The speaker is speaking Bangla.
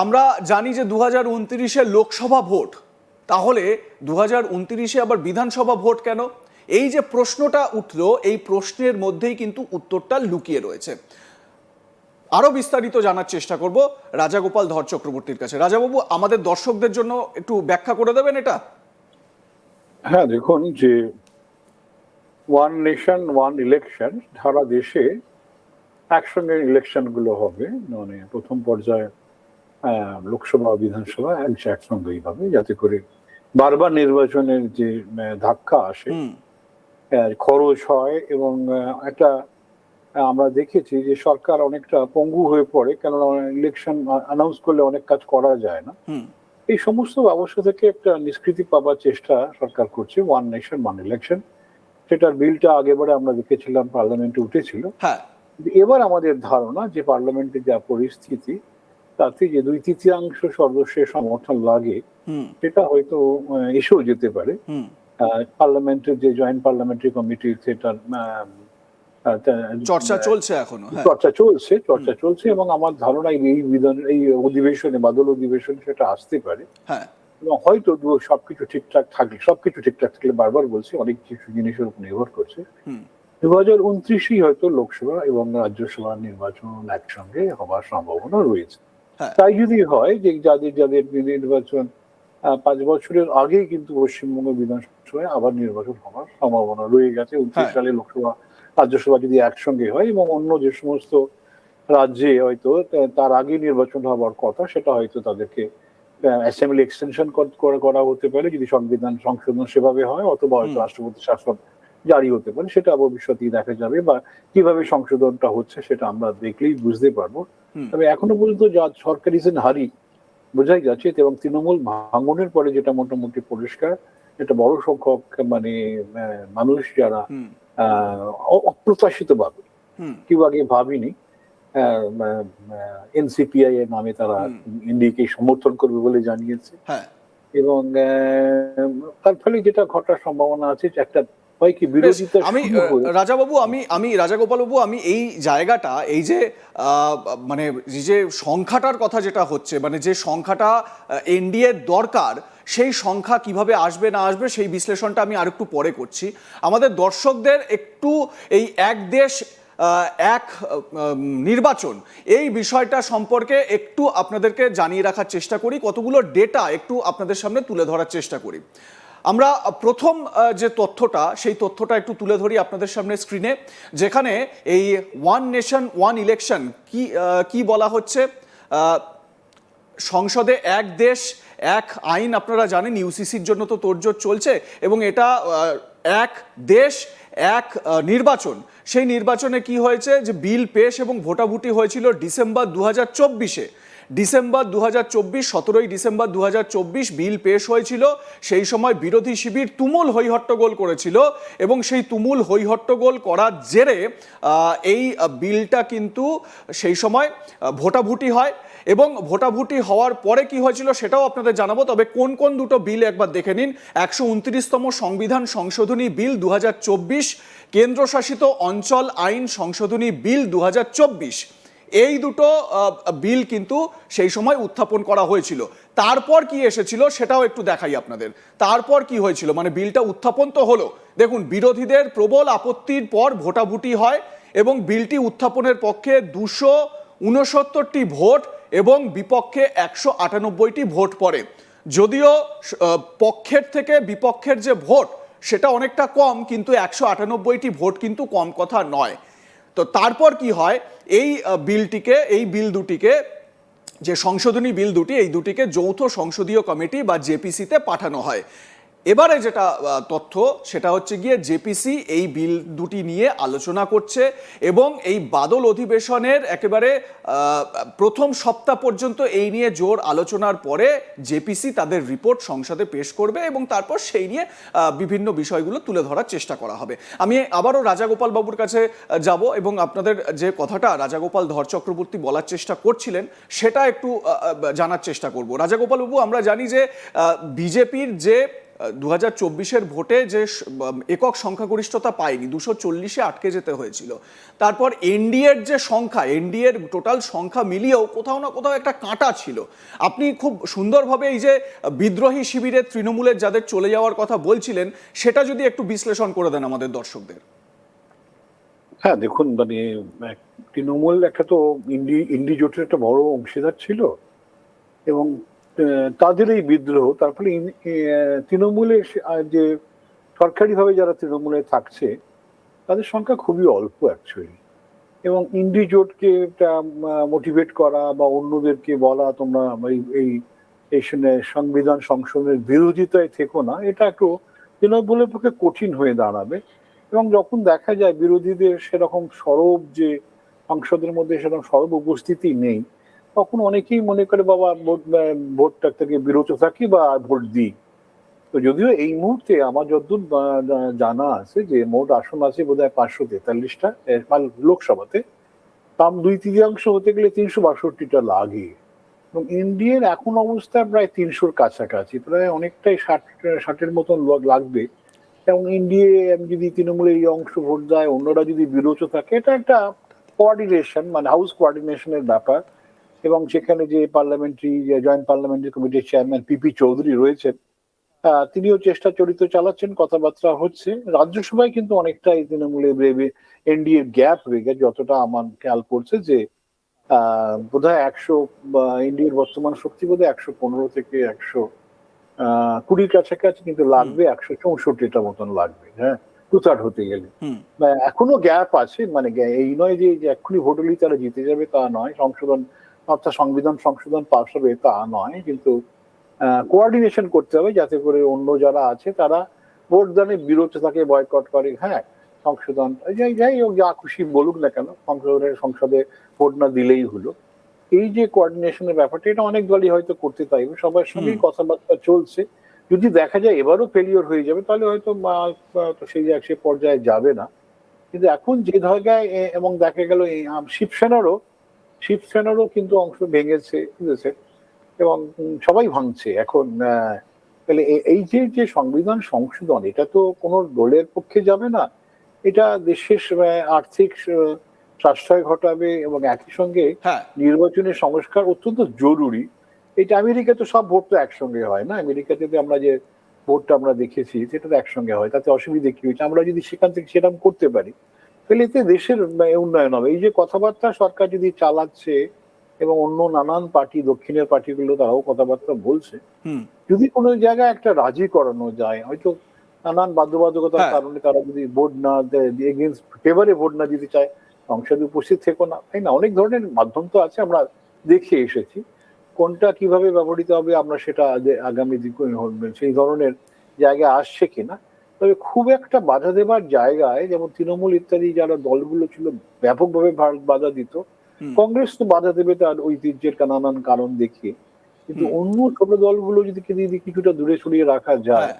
আমরা জানি যে 2029-এ লোকসভা ভোট, তাহলে 2029-এ আবার বিধানসভা ভোট কেন? এই যে প্রশ্নটা উঠলো, এই প্রশ্নের মধ্যেই কিন্তু উত্তরটা লুকিয়ে রয়েছে। আরো বিস্তারিত জানার চেষ্টা করব রাজাগোপাল ধর চক্রবর্তীর কাছে। রাজাবাবু, আমাদের দর্শকদের জন্য একটু ব্যাখ্যা করে দেবেন এটা। হ্যাঁ, দেখুন যে ওয়ান নেশন ওয়ান ইলেকশন, সারা দেশে একসঙ্গে ইলেকশন গুলো হবে, মানে প্রথম পর্যায়ে লোকসভা বিধানসভা একসঙ্গেই হবে, যাতে করে বারবার নির্বাচনের যে ধাক্কা আসে, খরচ হয় এবং একটা আমরা দেখেছি যে সরকার অনেকটা পঙ্গু হয়ে পড়ে, কেননা ইলেকশন অ্যানাউন্স করলে অনেক কাজ করা যায় না। এই সমস্ত ব্যবস্থা থেকে একটা নিষ্কৃতি পাবার চেষ্টা সরকার করছে, ওয়ান নেশন ওয়ান ইলেকশন। সেটার বিলটা আগেবারে আমরা দেখেছিলাম পার্লামেন্টে উঠেছিল। এবার আমাদের ধারণা যে পার্লামেন্টে যা পরিস্থিতি, তাতে যে 2/3 সদস্যের সমর্থন লাগে, সেটা হয়তো এসেও যেতে পারে। পার্লামেন্টের যে জয়েন্ট পার্লামেন্টারি কমিটি, সেটার চর্চা চলছে এখনো, চর্চা চলছে এবং আমার ধারণা এই অধিবেশনে, বাদল অধিবেশনে সেটা আসতে পারে। এবং হয়তো সবকিছু ঠিকঠাক থাকলে, বারবার বলছি, অনেক কিছু জিনিসের উপর নির্ভর করছে, 2029-ই হয়তো লোকসভা এবং রাজ্যসভা নির্বাচন একসঙ্গে হওয়ার সম্ভাবনা রয়েছে। তাই যদি হয় যে যাদের নির্বাচন 5 বছরের আগেই কিন্তু পশ্চিমবঙ্গ বিধানসভায় আবার নির্বাচন হওয়ার সম্ভাবনা রয়ে গেছে। 29 সালে লোকসভা রাজ্যসভা যদি একসঙ্গে হয়, এবং অন্য যে সমস্ত রাজ্যে হয়তো তার আগে নির্বাচন হওয়ার কথা, সেটা হয়তো তাদেরকে অ্যাসেম্বলি এক্সটেনশন করা হতে পারে যদি সংবিধান সংশোধন সেভাবে হয়, অথবা হয়তো রাষ্ট্রপতি শাসন জারি হতে পারে। সেটা ভবিষ্যতেই দেখা যাবে, বা কিভাবে সংশোধনটা হচ্ছে সেটা আমরা দেখলেই বুঝতে পারবো। তবে এখনো পর্যন্ত যা সরকার ইজ ইন হারি বোঝাই যাচ্ছে, এবং তৃণমূল ভাঙনের পরে যেটা মোটামুটি পরিষ্কার, একটা বড় সংখ্যক মানুষ যারা অপ্রত্যাশিত ভাবে, কেউ আগে ভাবিনি, এনসিপিআই এর নামে তারা ইন্ডিকে সমর্থন করবে বলে জানিয়েছে। এবং তার ফলে যেটা ঘটার সম্ভাবনা আছে, একটা আমি রাজাবাবু, আমি রাজাগোপাল বাবু, আমি এই জায়গাটা, এই যে মানে যে সংখ্যাটার কথা যেটা হচ্ছে, মানে যে সংখ্যাটা এনডিএ দরকার, সেই সংখ্যা কিভাবে আসবে না আসবে সেই বিশ্লেষণটা আমি আর একটু পরে করছি। আমাদের দর্শকদের একটু এই এক দেশ এক নির্বাচন, এই বিষয়টা সম্পর্কে একটু আপনাদেরকে জানিয়ে রাখার চেষ্টা করি, কতগুলো ডেটা একটু আপনাদের সামনে তুলে ধরার চেষ্টা করি। আমরা প্রথম যে তথ্যটা, সেই তথ্যটা একটু তুলে ধরি আপনাদের সামনে স্ক্রিনে, যেখানে এই ওয়ান নেশন ওয়ান ইলেকশন কি বলা হচ্ছে। সংসদে এক দেশ এক আইন, আপনারা জানেন ইউসিসির জন্য তো তোড়জোড় চলছে, এবং এটা এক দেশ এক নির্বাচন। সেই নির্বাচনে কি হয়েছে, যে বিল পেশ এবং ভোটাভুটি হয়েছিল ডিসেম্বর 2024-এ। ডিসেম্বর 2024, 17ই ডিসেম্বর 2024 বিল পেশ হয়েছিল। সেই সময় বিরোধী শিবির তুমুল হইহট্টগোল করেছিল, এবং সেই তুমুল হইহট্টগোল করার জেরে এই বিলটা কিন্তু সেই সময় ভোটাভুটি হয়, এবং ভোটাভুটি হওয়ার পরে কি হয়েছিল সেটাও আপনাদের জানাবো। তবে কোন কোন দুটো বিল একবার দেখে নিন। 129তম সংবিধান সংশোধনী বিল 2024, কেন্দ্রশাসিত অঞ্চল আইন সংশোধনী বিল 2024, এই দুটো বিল কিন্তু সেই সময় উত্থাপন করা হয়েছিল। তারপর কি এসেছিল সেটাও একটু দেখাই আপনাদের। তারপর কি হয়েছিল, মানে বিলটা উত্থাপন তো হলো, দেখুন বিরোধীদের প্রবল আপত্তির পর ভোটাভুটি হয়, এবং বিলটি উত্থাপনের পক্ষে 269টি ভোট এবং বিপক্ষে 198টি ভোট পড়ে। যদিও পক্ষের থেকে বিপক্ষের যে ভোট সেটা অনেকটা কম, কিন্তু 198টি ভোট কিন্তু কম কথা নয়। তো তারপর কি হয়, এই বিল দুটিকে, যে সংশোধনী বিল দুটি, এই দুটিকে যৌথ সংসদীয় কমিটি বা জেপিসিতে পাঠানো হয়। এবারে যেটা তথ্য, সেটা হচ্ছে গিয়ে জেপিসি এই বিল দুটি নিয়ে আলোচনা করছে, এবং এই বাদল অধিবেশনের একেবারে প্রথম সপ্তাহ পর্যন্ত এই নিয়ে জোর আলোচনার পরে জেপিসি তাদের রিপোর্ট সংসদে পেশ করবে, এবং তারপর সেই নিয়ে বিভিন্ন বিষয়গুলো তুলে ধরার চেষ্টা করা হবে। আমি আবারও রাজাগোপাল বাবুর কাছে যাব, এবং আপনাদের যে কথাটা রাজাগোপাল ধর চক্রবর্তী বলার চেষ্টা করছিলেন সেটা একটু জানার চেষ্টা করব। রাজাগোপাল বাবু, আমরা জানি যে বিজেপির যে 2024-এর ভোটে যে একক সংখ্যাগরিষ্ঠতা পায়নি, 240-এ আটকে যেতে হয়েছিল। তারপর এনডিএর যে সংখ্যা, এনডিএর টোটাল সংখ্যা মিলিয়েও কোথাও না কোথাও একটা কাঁটা ছিল। আপনি খুব সুন্দরভাবে এই যে বিদ্রোহী শিবিরের তৃণমূলের যাদের চলে যাওয়ার কথা বলছিলেন, সেটা যদি একটু বিশ্লেষণ করে দেন আমাদের দর্শকদের। হ্যাঁ, দেখুন, মানে তৃণমূল একটা তো ইন্ডি জোটের একটা বড় অংশীদার ছিল, এবং তাদের এই বিদ্রোহ, তার ফলে তৃণমূলের যে সরকারিভাবে যারা তৃণমূলে থাকছে তাদের সংখ্যা খুবই অল্প অ্যাকচুয়ালি। এবং ইন্ডি জোটকে মোটিভেট করা বা অন্যদেরকে বলা তোমরা এই এই সংবিধান সংশোধনের বিরোধিতায় থেকো না, এটা একটু তৃণমূলের পক্ষে কঠিন হয়ে দাঁড়াবে। এবং যখন দেখা যায় বিরোধীদের সেরকম সরব যে সংসদের মধ্যে সেরকম সরব উপস্থিতি নেই, তখন অনেকেই মনে করে বাবা ভোটটা থেকে বিরত থাকি বা ভোট দিই। তো যদিও এই মুহূর্তে আমার যতদূর জানা আছে যে মোট আসন আছে বোধহয় 543টা লোকসভাতে, তার 2/3 হতে গেলে 362টা লাগে। এবং ইন্ডিয়ার এখন অবস্থা প্রায় 300-র কাছাকাছি, প্রায় অনেকটাই 60-এর মতন লাগবে। এবং ইন্ডিয়া যদি তৃণমূলের এই অংশ ভোট দেয়, অন্যরা যদি বিরত থাকে, এটা একটা কোঅর্ডিনেশন, মানে হাউস কোঅর্ডিনেশনের ব্যাপার। এবং সেখানে যে জয়েন্ট পার্লামেন্টারি কমিটির চেয়ারম্যান পিপি চৌধুরী রয়েছেন, তিনিও চরিত চালাচ্ছেন, কথাবার্তা হচ্ছে। রাজ্যসভায় কিন্তু অনেকটাই তৃণমূলের এনডিএর গ্যাপ হয়ে গেছে, যতটা আমার খেয়াল পড়ছে যে বোধহয় 100, ইন্ডিয়ার বর্তমান শক্তি বোধহয় 115 থেকে 120 কাছাকাছি, কিন্তু লাগবে 164টা মতন লাগবে, হ্যাঁ, 2/3 হতে গেলে। এখনো গ্যাপ আছে, মানে এই নয় যে এক্ষুনি ভোট হলেই তারা জিতে যাবে তা নয়, সংবিধান সংশোধন পাস হবে তা নয়, কিন্তু কোঅর্ডিনেশন করতে হবে যাতে করে অন্য যারা আছে তারা ভোটদানে বিরত থাকে, বয়কট করে। হ্যাঁ, সংশোধন যাই হোক, যা খুশি বলুক না কেন, সংসদে ভোট না দিলেই হলো। এই যে কোঅর্ডিনেশনের ব্যাপারটা, এটা অনেক দলই হয়তো করতে চাইবে, সবার সঙ্গেই কথাবার্তা চলছে। যদি দেখা যায় এবারও ফেলিওর হয়ে যাবে, তাহলে হয়তো সেই পর্যায়ে যাবে না। কিন্তু এখন যে জায়গায়, এবং দেখা গেল শিবসেনারও কিন্তু অংশ ভেঙেছে, বুঝেছে, এবং সবাই ভাঙছে এখন। তাহলে এই যে সংবিধান সংশোধন, এটা তো কোনো দলের পক্ষে যাবে না, এটা দেশের আর্থিক সাশ্রয় ঘটাবে, এবং একই সঙ্গে নির্বাচনের সংস্কার অত্যন্ত জরুরি। এটা আমেরিকা তো সব ভোট তো একসঙ্গে হয় না, আমেরিকাতে আমরা যে ভোটটা আমরা দেখেছি সেটা তো একসঙ্গে হয়, তাতে অসুবিধা কি হয়েছে? আমরা যদি সেখান থেকে সেরকম করতে পারি, তাহলে এতে দেশের উন্নয়ন হবে। এই যে কথাবার্তা সরকার যদি চালাচ্ছে, এবং অন্য নানান পার্টি, দক্ষিণের পার্টিগুলো তারাও কথাবার্তা বলছে, যদি কোনো জায়গায় একটা রাজি করানো যায়, হয়তো নানান বাধ্যবাধকতার কারণে তারা যদি ভোট না দেয়, এগেইনস্ট ফেভারে ভোট না দিতে চায়, সংসদে উপস্থিত থেকো না, তাই না? অনেক ধরনের মাধ্যম তো আছে, আমরা দেখে এসেছি। কোনটা কিভাবে ব্যবহৃত হবে আমরা সেটা আগামী দিন সেই ধরনের জায়গায় আসছে কিনা। তবে খুব একটা বাধা দেবার জায়গায়, যেমন তৃণমূল ইত্যাদি যারা দলগুলো ছিল ব্যাপকভাবে বাধা দিত, কংগ্রেস তো বাধা দেবে তার ঐতিহ্যের নানান কারণ দেখিয়ে, কিন্তু অন্য ছোট দলগুলো যদি কিছুটা দূরে সরিয়ে রাখা যায়,